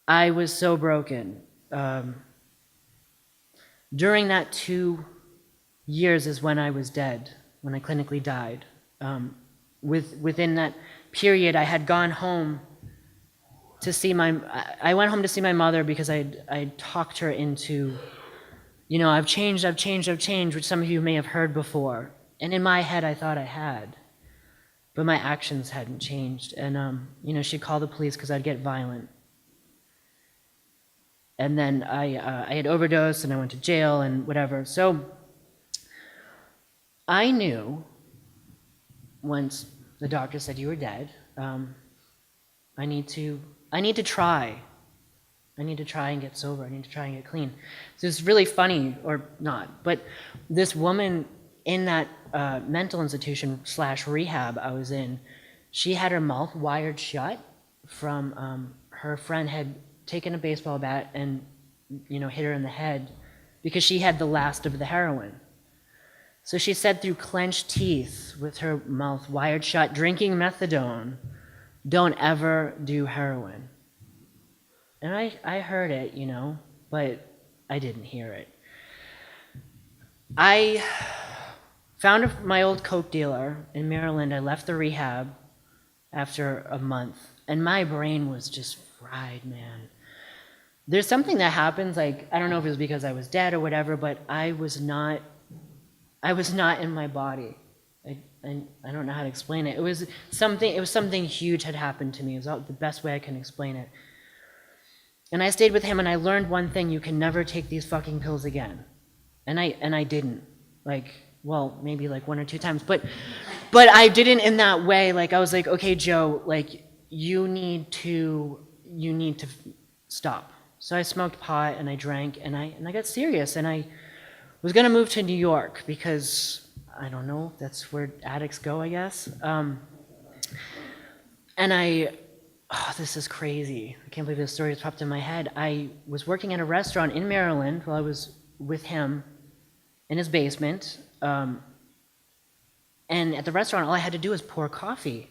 I was so broken. During that 2 years is when I was dead, when I clinically died. Within that period, I had gone home to see I went home to see my mother because I talked her into, I've changed, I've changed, I've changed, which some of you may have heard before. And in my head, I thought I had, but my actions hadn't changed. And, she'd call the police because I'd get violent. And then I had overdosed and I went to jail and whatever. So I knew once the doctor said you were dead, I need to try. I need to try and get sober. I need to try and get clean. So it's really funny, or not, but this woman in that mental institution / rehab I was in, she had her mouth wired shut from her friend had taken a baseball bat and hit her in the head because she had the last of the heroin. So she said through clenched teeth with her mouth wired shut, drinking methadone, don't ever do heroin. And I heard it, but I didn't hear it. I found my old coke dealer in Maryland. I left the rehab after a month, and my brain was just fried, man. There's something that happens, like, I don't know if it was because I was dead or whatever, but I was not in my body. I don't know how to explain it. It was something huge had happened to me. It was the best way I can explain it. And I stayed with him, and I learned one thing: you can never take these fucking pills again. And I didn't. Maybe like 1 or 2 times, but I didn't in that way. Like, I was like, okay, Joe, like, you need to stop. So I smoked pot and I drank and I got serious, and I was gonna move to New York because, I don't know, that's where addicts go, I guess. This is crazy. I can't believe this story has popped in my head. I was working at a restaurant in Maryland while I was with him in his basement. And at the restaurant, all I had to do was pour coffee.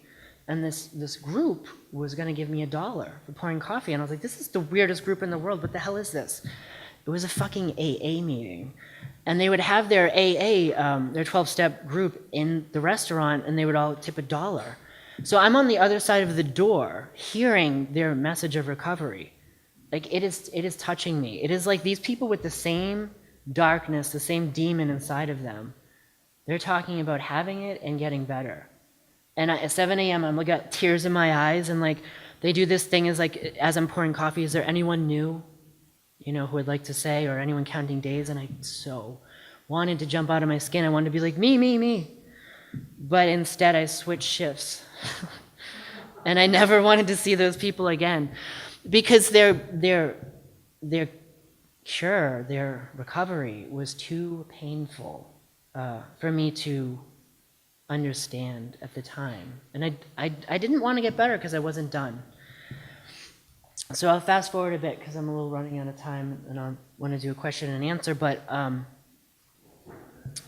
And this group was gonna give me $1 for pouring coffee. And I was like, this is the weirdest group in the world. What the hell is this? It was a fucking AA meeting. And they would have their AA, their 12-step group in the restaurant, and they would all tip $1. So I'm on the other side of the door, hearing their message of recovery. Like, it is touching me. It is like these people with the same darkness, the same demon inside of them, they're talking about having it and getting better. And at 7 a.m., I'm looking at tears in my eyes, and like, they do this thing as I'm pouring coffee, is there anyone new, who would like to say, or anyone counting days? And I so wanted to jump out of my skin. I wanted to be like, me. But instead, I switched shifts. And I never wanted to see those people again, because their cure, their recovery was too painful for me to understand at the time. And I didn't want to get better because I wasn't done. So I'll fast forward a bit because I'm a little running out of time, and I want to do a question and answer. But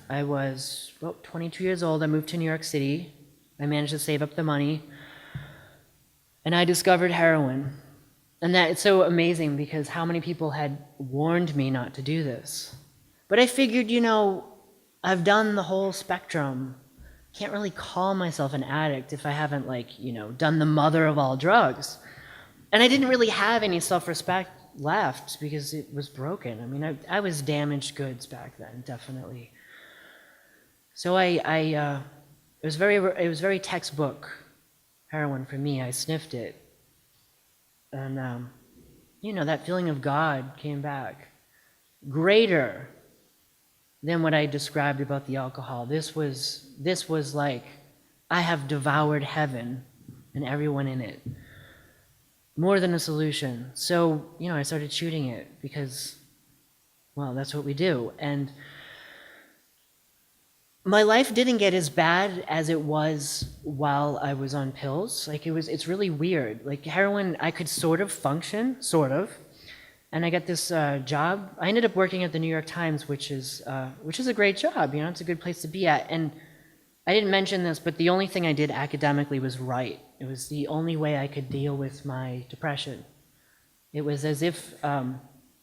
I was 22 years old. I moved to New York City. I managed to save up the money, and I discovered heroin. And that it's so amazing because how many people had warned me not to do this. But I figured, I've done the whole spectrum. Can't really call myself an addict if I haven't, done the mother of all drugs. And I didn't really have any self-respect left because it was broken. I mean, I was damaged goods back then, definitely. So it was very textbook heroin for me. I sniffed it, and that feeling of God came back, greater than what I described about the alcohol. This was like, I have devoured heaven and everyone in it. More than a solution. So, I started shooting it because, that's what we do. And my life didn't get as bad as it was while I was on pills. It's really weird. Like, heroin, I could sort of function, and I got this job. I ended up working at the New York Times, which is a great job. It's a good place to be at. And I didn't mention this, but the only thing I did academically was write. It was the only way I could deal with my depression. It was as if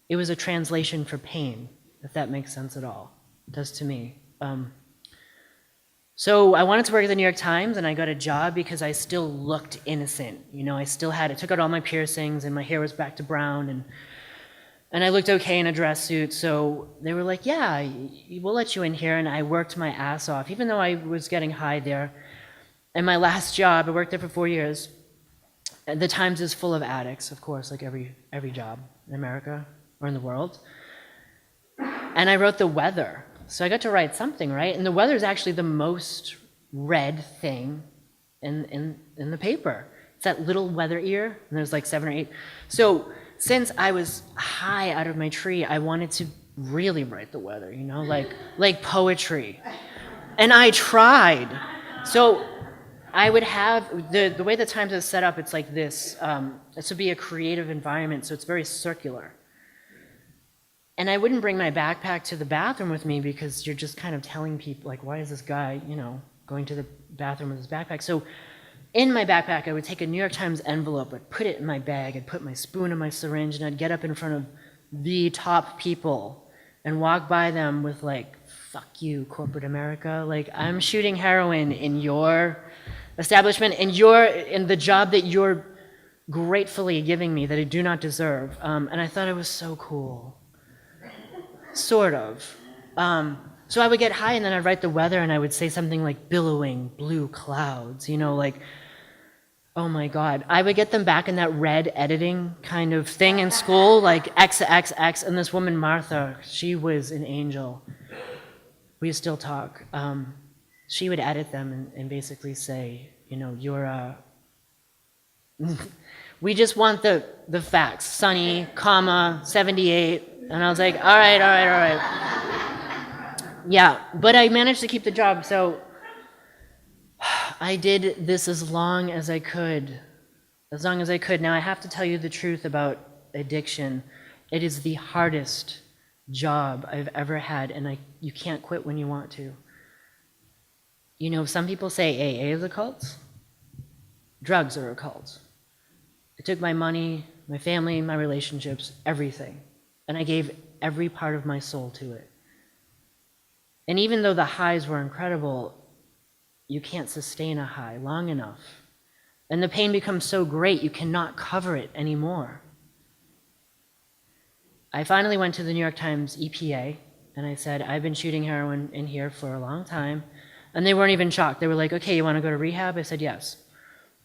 it was a translation for pain, if that makes sense at all. It does to me. So I wanted to work at the New York Times, and I got a job because I still looked innocent. You know, I took out all my piercings, and my hair was back to brown, and I looked okay in a dress suit. So they were like, yeah, we'll let you in here. And I worked my ass off, even though I was getting high there. And my last job, I worked there for 4 years. The Times is full of addicts, of course, like every job in America or in the world. And I wrote the weather. So I got to write something, right? And the weather is actually the most read thing in the paper. It's that little weather ear, and there's like 7 or 8. So since I was high out of my tree, I wanted to really write the weather, you know, like poetry. And I tried. So I would have, the way the Times is set up, it's like this. This would be a creative environment, so it's very circular. And I wouldn't bring my backpack to the bathroom with me because you're just kind of telling people, like, why is this guy, you know, going to the bathroom with his backpack? So in my backpack, I would take a New York Times envelope, I'd put it in my bag, I'd put my spoon in my syringe, and I'd get up in front of the top people and walk by them with like, fuck you, corporate America. Like, I'm shooting heroin in your establishment, in the job that you're gratefully giving me that I do not deserve. And I thought it was so cool. Sort of. So I would get high and then I'd write the weather and I would say something like billowing blue clouds, you know, like, oh my God. I would get them back in that red editing kind of thing in school, like XXX, and this woman, Martha, she was an angel. We still talk. She would edit them and basically say, you know, you're we just want the facts, sunny, comma, 78. And I was like, all right. Yeah, but I managed to keep the job, so I did this as long as I could. Now, I have to tell you the truth about addiction. It is the hardest job I've ever had, and you can't quit when you want to. You know, some people say AA is a cult. Drugs are a cult. It took my money, my family, my relationships, everything. And I gave every part of my soul to it. And even though the highs were incredible, you can't sustain a high long enough. And the pain becomes so great, you cannot cover it anymore. I finally went to the New York Times EPA, and I said, I've been shooting heroin in here for a long time. And they weren't even shocked. They were like, okay, you want to go to rehab? I said, yes.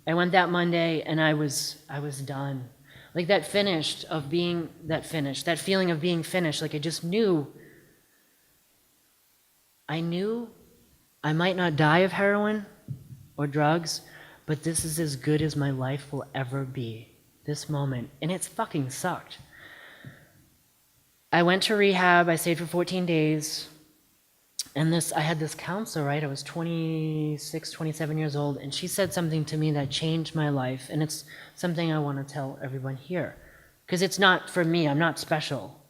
I went that Monday, and I was done. Like that feeling of being finished, like I just knew, I might not die of heroin or drugs, but this is as good as my life will ever be, this moment, and it's fucking sucked. I went to rehab, I stayed for 14 days, and I had this counselor, right? I was 26, 27 years old, and she said something to me that changed my life, and it's something I want to tell everyone here. Because it's not for me, I'm not special.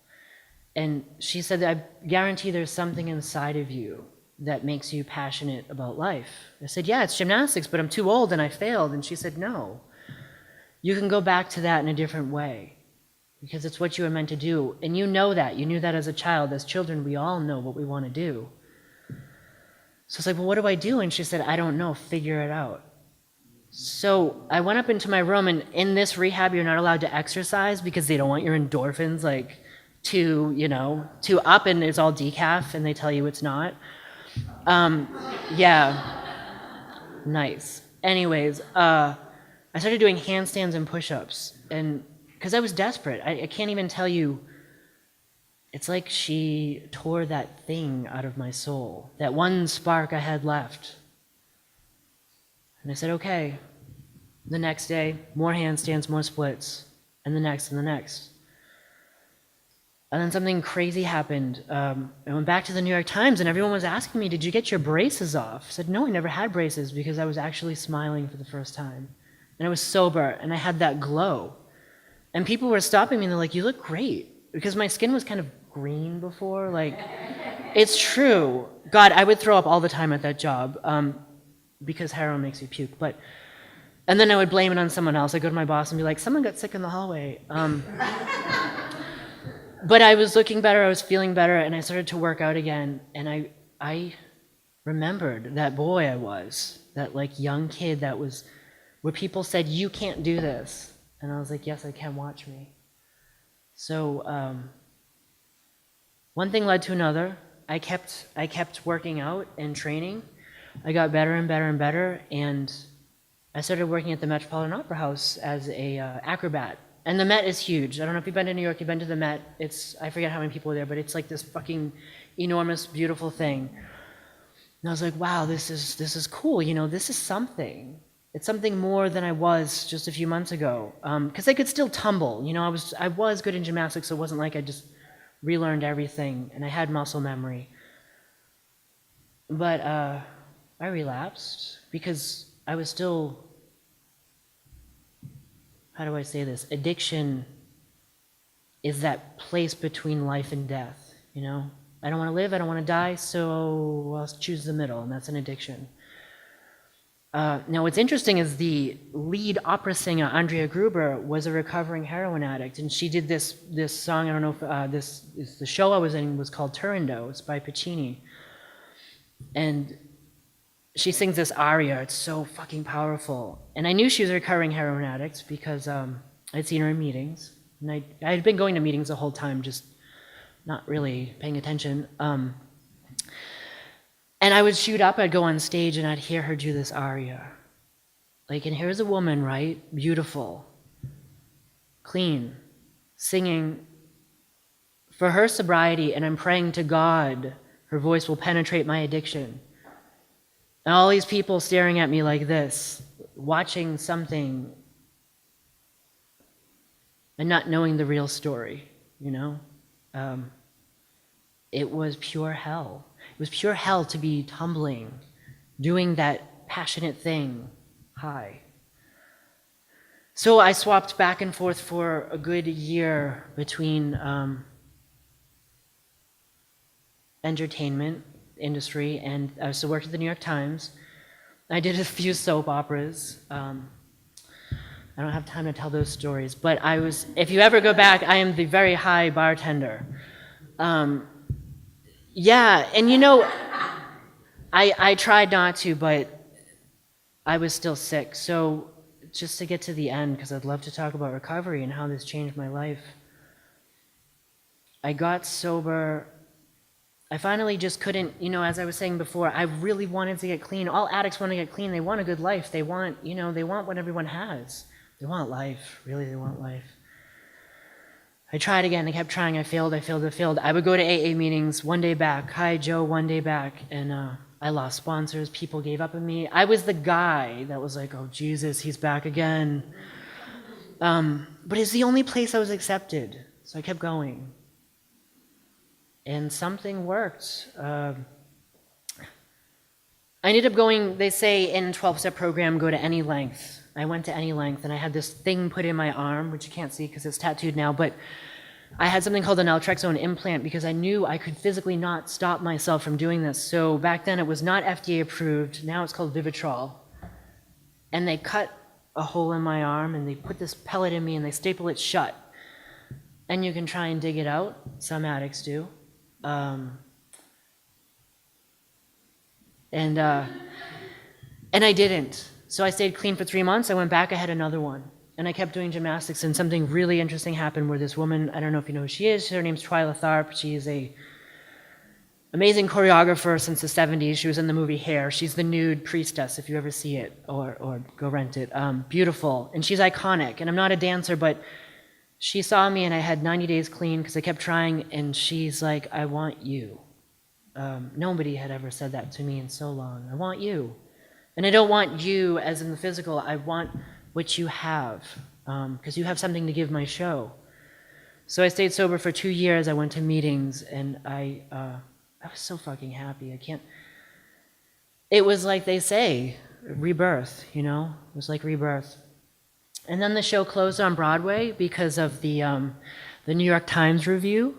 And she said, I guarantee there's something inside of you that makes you passionate about life. I said, yeah, it's gymnastics, but I'm too old and I failed. And she said, no, you can go back to that in a different way. Because it's what you were meant to do. And you know that. You knew that as a child. As children, we all know what we want to do. So I was like, well, what do I do? And she said, I don't know, figure it out. So I went up into my room, and in this rehab, you're not allowed to exercise because they don't want your endorphins, like, to up, and it's all decaf, and they tell you it's not. Yeah, nice. Anyways, I started doing handstands and push-ups, and because I was desperate. I can't even tell you. It's like she tore that thing out of my soul, that one spark I had left. And I said, okay. The next day, more handstands, more splits, and the next, and the next. And then something crazy happened. I went back to the New York Times, and everyone was asking me, did you get your braces off? I said, no, I never had braces, because I was actually smiling for the first time. And I was sober, and I had that glow. And people were stopping me, and they're like, you look great. Because my skin was kind of green before. Like, it's true. God, I would throw up all the time at that job, because heroin makes you puke. But And then I would blame it on someone else. I'd go to my boss and be like, someone got sick in the hallway. But I was looking better, I was feeling better, and I started to work out again. And I remembered that boy I was, that like young kid that was, where people said, you can't do this. And I was like, yes, I can, watch me. So one thing led to another. I kept working out and training. I got better and better and better, and I started working at the Metropolitan Opera House as a acrobat. And the Met is huge. I don't know if you've been to New York, you've been to the Met. I forget how many people are there, but it's like this fucking enormous, beautiful thing. And I was like, wow, this is cool, you know, this is something. It's something more than I was just a few months ago. Because I could still tumble, you know, I was good in gymnastics, so it wasn't like I just relearned everything, and I had muscle memory. But I relapsed because I was still, how do I say this? Addiction is that place between life and death, you know? I don't want to live, I don't want to die, so I'll choose the middle, and that's an addiction. Now what's interesting is the lead opera singer, Andrea Gruber, was a recovering heroin addict, and she did this song, I don't know if the show I was in was called Turandot, it's by Puccini. And she sings this aria, it's so fucking powerful. And I knew she was a recovering heroin addict because I'd seen her in meetings. And I had been going to meetings the whole time, just not really paying attention. And I would shoot up, I'd go on stage and I'd hear her do this aria. Like, and here's a woman, right? Beautiful, clean, singing for her sobriety, and I'm praying to God her voice will penetrate my addiction. And all these people staring at me like this, watching something and not knowing the real story, you know? It was pure hell. It was pure hell to be tumbling, doing that passionate thing high. So I swapped back and forth for a good year between entertainment industry, and I also worked at the New York Times. I did a few soap operas. I don't have time to tell those stories, but if you ever go back, I am the very high bartender. Yeah, and you know, I tried not to, but I was still sick. So just to get to the end, because I'd love to talk about recovery and how this changed my life. I got sober. I finally just couldn't, you know, as I was saying before, I really wanted to get clean. All addicts want to get clean. They want a good life. They want, you know, they want what everyone has. They want life. Really, they want life. I tried again. I kept trying. I failed. I would go to AA meetings, one day back. Hi, Joe, one day back. And I lost sponsors. People gave up on me. I was the guy that was like, oh, Jesus, he's back again. But it's the only place I was accepted. So I kept going. And something worked. I ended up going, they say in 12-step program, go to any length. I went to any length, and I had this thing put in my arm, which you can't see because it's tattooed now, but I had something called an naltrexone implant because I knew I could physically not stop myself from doing this. So back then it was not FDA approved. Now it's called Vivitrol. And they cut a hole in my arm, and they put this pellet in me, and they staple it shut. And you can try and dig it out. Some addicts do. And I didn't. So I stayed clean for 3 months. I went back, I had another one. And I kept doing gymnastics, and something really interesting happened where this woman, I don't know if you know who she is, her name's Twyla Tharp. She is a amazing choreographer since the 70s. She was in the movie Hair. She's the nude priestess, if you ever see it, or go rent it. Beautiful. And she's iconic. And I'm not a dancer, but she saw me, and I had 90 days clean because I kept trying, and she's like, I want you. Nobody had ever said that to me in so long. I want you. And I don't want you as in the physical. I want what you have, because you have something to give my show. So I stayed sober for 2 years. I went to meetings, and I was so fucking happy. It was like they say, rebirth, you know? It was like rebirth. And then the show closed on Broadway because of the New York Times review.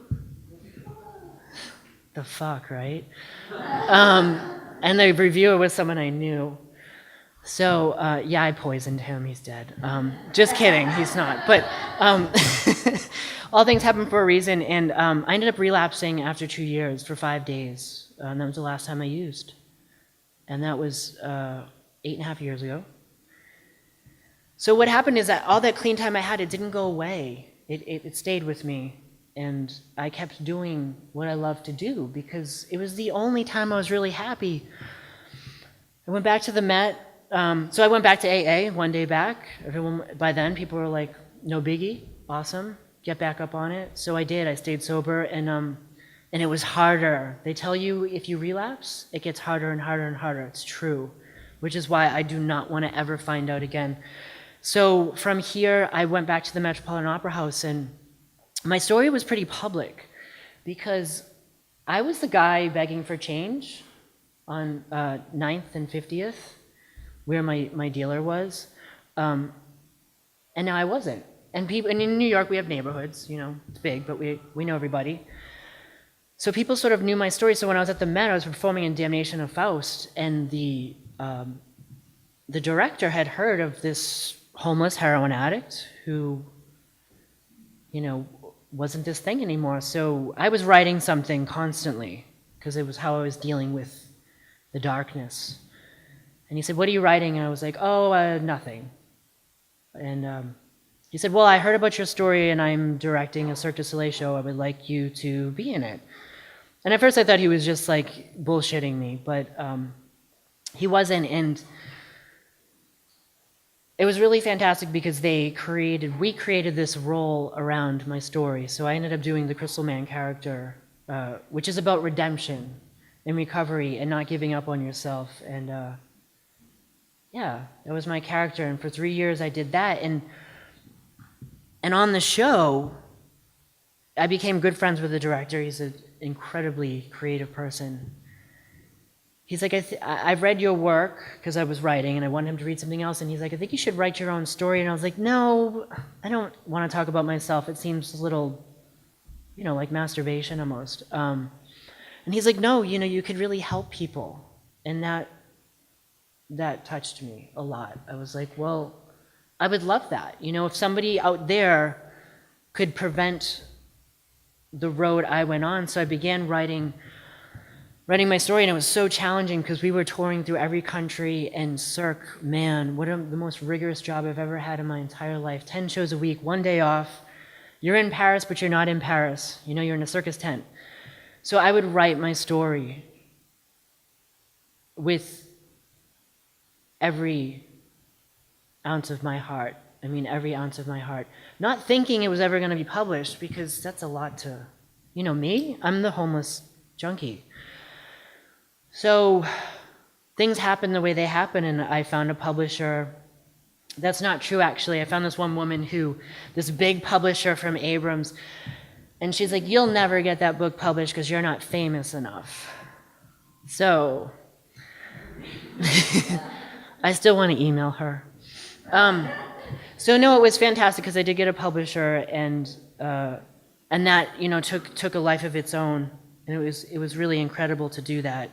The fuck, right? And the reviewer was someone I knew. So, yeah, I poisoned him. He's dead. Just kidding. He's not. But all things happen for a reason. And I ended up relapsing after 2 years for 5 days. And that was the last time I used. And that was 8.5 years ago. So what happened is that all that clean time I had, it didn't go away. It stayed with me. And I kept doing what I love to do because it was the only time I was really happy. I went back to the Met. So I went back to AA one day back. Everyone, by then, people were like, no biggie, awesome, get back up on it. So I did. I stayed sober, and it was harder. They tell you if you relapse, it gets harder and harder and harder. It's true, which is why I do not want to ever find out again. So from here, I went back to the Metropolitan Opera House, and my story was pretty public because I was the guy begging for change on 9th and 50th, where my dealer was, and now I wasn't. And in New York, we have neighborhoods, it's big, but we know everybody. So people sort of knew my story. So when I was at the Met, I was performing in Damnation of Faust, and the director had heard of this homeless heroin addict who, wasn't this thing anymore. So I was writing something constantly because it was how I was dealing with the darkness. And he said, what are you writing? And I was like, nothing. And he said, well, I heard about your story and I'm directing a Cirque du Soleil show. I would like you to be in it. And at first I thought he was just like bullshitting me, but he wasn't. And it was really fantastic because we created this role around my story. So I ended up doing the Crystal Man character, which is about redemption and recovery and not giving up on yourself. And yeah, that was my character. And for 3 years I did that. And on the show, I became good friends with the director. He's an incredibly creative person. He's like, I've read your work because I was writing and I wanted him to read something else. And he's like, I think you should write your own story. And I was like, no, I don't want to talk about myself. It seems a little, like masturbation almost. And he's like, no, you could really help people. And that touched me a lot. I was like, well, I would love that. If somebody out there could prevent the road I went on. So I began writing my story, and it was so challenging because we were touring through every country, and Cirque, man, the most rigorous job I've ever had in my entire life. 10 shows a week, 1 day off. You're in Paris, but you're not in Paris. You're in a circus tent. So I would write my story with every ounce of my heart. Every ounce of my heart. Not thinking it was ever going to be published, because that's a lot to, me, I'm the homeless junkie. So things happen the way they happen, and I found a publisher. That's not true, actually. I found this one woman this big publisher from Abrams, and she's like, you'll never get that book published because you're not famous enough. So I still want to email her. So no, it was fantastic because I did get a publisher, and that took a life of its own, and it was really incredible to do that.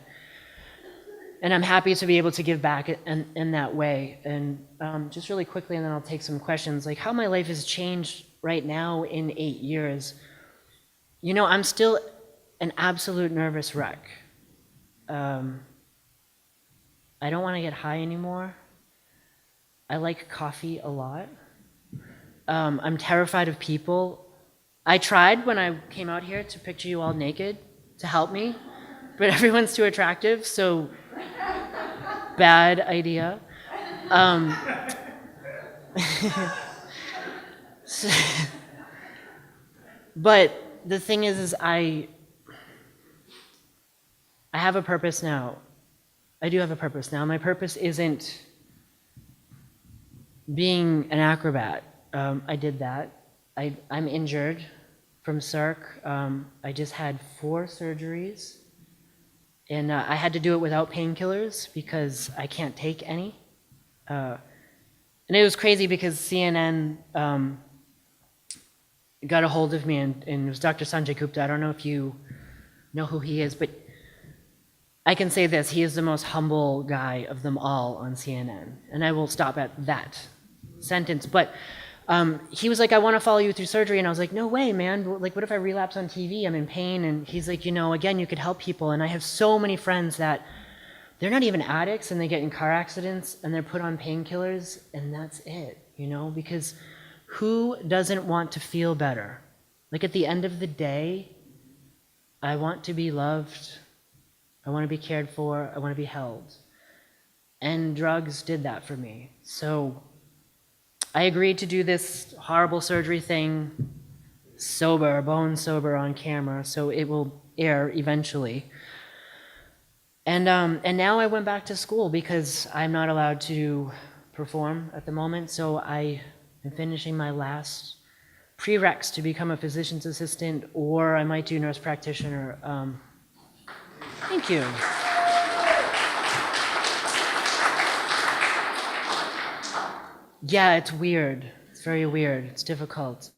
And I'm happy to be able to give back in that way. And just really quickly, and then I'll take some questions, like how my life has changed right now in 8 years. I'm still an absolute nervous wreck. I don't want to get high anymore. I like coffee a lot. I'm terrified of people. I tried when I came out here to picture you all naked to help me, but everyone's too attractive, so bad idea. But the thing is I have a purpose now. I do have a purpose now. My purpose isn't being an acrobat. I did that. I'm injured from Cirque. I just had 4 surgeries, and I had to do it without painkillers because I can't take any. And it was crazy because CNN got a hold of me, and it was Dr. Sanjay Gupta. I don't know if you know who he is, but I can say this, he is the most humble guy of them all on CNN, and I will stop at that sentence. But he was like, I want to follow you through surgery, and I was like, no way, man. Like, what if I relapse on TV? I'm in pain. And he's like, again, you could help people. And I have so many friends that they're not even addicts, and they get in car accidents, and they're put on painkillers, and that's it, because who doesn't want to feel better? Like, at the end of the day, I want to be loved, I want to be cared for, I want to be held. And drugs did that for me. So I agreed to do this horrible surgery thing sober, bone sober on camera, so it will air eventually. And now I went back to school because I'm not allowed to perform at the moment, so I am finishing my last prereqs to become a physician's assistant, or I might do nurse practitioner. Thank you. Yeah, it's weird. It's very weird. It's difficult.